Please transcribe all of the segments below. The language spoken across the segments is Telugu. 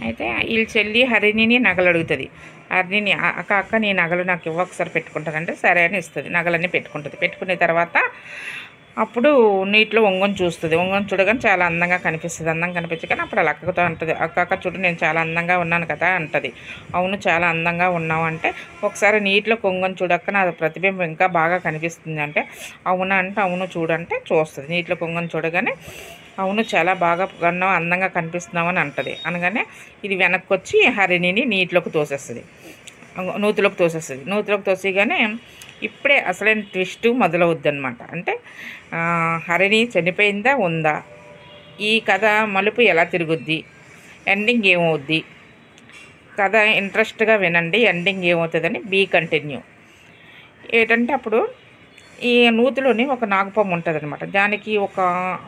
అయితే వీళ్ళ చెల్లి హరిణిని నగలు అడుగుతుంది. హరిణిని అక్క అక్క నీ నగలు నాకు ఇవ్వ, ఒకసారి పెట్టుకుంటానంటే సరే అని ఇస్తుంది. నగలన్నీ పెట్టుకుంటుంది. పెట్టుకున్న తర్వాత అప్పుడు నీటిలో ఒంగొని చూస్తుంది. ఒంగొని చూడగానే చాలా అందంగా కనిపిస్తుంది. అందంగా కనిపించగానే అప్పుడు అలా అక్కతో అంటుంది, అక్క అక్క చూడు నేను చాలా అందంగా ఉన్నాను కదా అంటది. అవును చాలా అందంగా ఉన్నావు అంటే, ఒకసారి నీటిలో కొంగొని చూడక్క నా ప్రతిబింబం ఇంకా బాగా కనిపిస్తుంది అంటే, అవునా అంటే అవును చూడంటే చూస్తుంది. నీటిలో కొంగొని చూడగానే అవును చాలా బాగా ఉన్నావు, అందంగా కనిపిస్తున్నావు అని అంటది. అనగానే ఇది వెనక్కి వచ్చి హరిణిని నీటిలోకి తోసేస్తుంది, నూతిలోకి తోసేస్తుంది. నూతిలోకి తోసిగానే ఇప్పుడే అసలైన ట్విస్ట్ మొదలవుద్ది అనమాట. అంటే హరిణి చనిపోయిందా ఉందా, ఈ కథ మలుపు ఎలా తిరుగుద్ది, ఎండింగ్ ఏమవుద్ది, కథ ఇంట్రెస్ట్గా వినండి. ఎండింగ్ ఏమవుతుందని బీ కంటిన్యూ. ఏంటంటే అప్పుడు ఈ నూతిలోని ఒక నాగపాము ఉంటుంది అనమాట. దానికి ఒక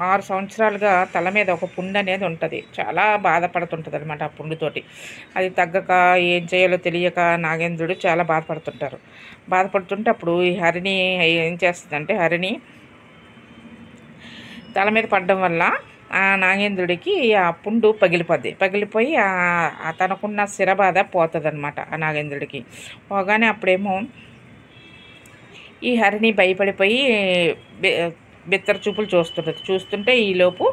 6 సంవత్సరాలుగా తల మీద ఒక పుండు అనేది ఉంటుంది. చాలా బాధపడుతుంటుంది అనమాట ఆ పుండుతోటి. అది తగ్గక ఏం చేయాలో తెలియక నాగేంద్రుడు చాలా బాధపడుతుంటారు. బాధపడుతుంటే అప్పుడు ఈ హరిణి ఏం చేస్తుందంటే, హరిణి తల మీద పడడం వల్ల ఆ నాగేంద్రుడికి ఆ పుండు పగిలిపోయి తనకున్న శిరబాధ పోతుంది అనమాట ఆ నాగేంద్రుడికి. పోగానే అప్పుడేమో ఈ హరిణి భయపడిపోయి బిత్తర చూపులు చూస్తుంటే ఈలోపు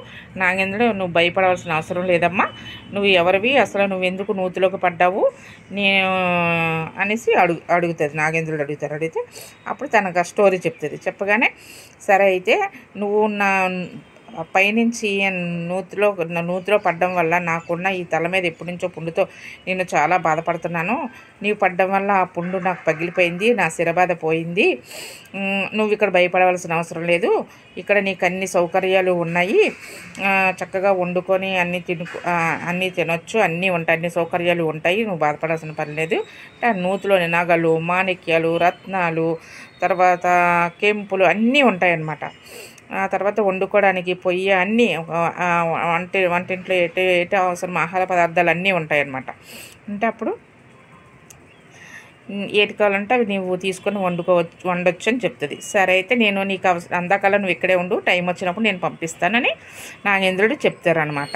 నాగేంద్రుడు, నువ్వు భయపడవలసిన అవసరం లేదమ్మా, నువ్వు ఎవరివి, అసలు నువ్వు ఎందుకు నూతిలోకి పడ్డావు నేను అనేసి అడుగుతుంది. నాగేంద్రుడు అడిగితే అప్పుడు తనకు ఆ స్టోరీ చెప్తుంది. చెప్పగానే సరే అయితే నువ్వు నా పైనుంచి నూతిలో పడడం వల్ల నాకున్న ఈ తల మీద ఎప్పటి నుంచో పుండుతో నేను చాలా బాధపడుతున్నాను. నీవు పడడం వల్ల ఆ పుండు నాకు పగిలిపోయింది, నా శిరబాధ పోయింది. నువ్వు ఇక్కడ భయపడవలసిన అవసరం లేదు, ఇక్కడ నీకు అన్ని సౌకర్యాలు ఉన్నాయి, చక్కగా వండుకొని అన్నీ తినొచ్చు, అన్నీ ఉంటాయి, అన్ని సౌకర్యాలు ఉంటాయి, నువ్వు బాధపడాల్సిన పని లేదు. నూతిలోని నగలు, మాణిక్యాలు, రత్నాలు, తర్వాత కెంపులు అన్నీ ఉంటాయన్నమాట. ఆ తర్వాత వండుకోవడానికి పొయ్యి అన్నీ, వంటింట్లో ఎటు అవసరం ఆహార పదార్థాలు అన్నీ ఉంటాయన్నమాట. అంటే అప్పుడు ఏది కావాలంటే అవి నువ్వు తీసుకొని వండొచ్చు అని చెప్తుంది. సరే అయితే నేను నీకు అందాకాలం నువ్వు ఇక్కడే ఉండు, టైం వచ్చినప్పుడు నేను పంపిస్తానని నాగేంద్రుడు చెప్తారనమాట.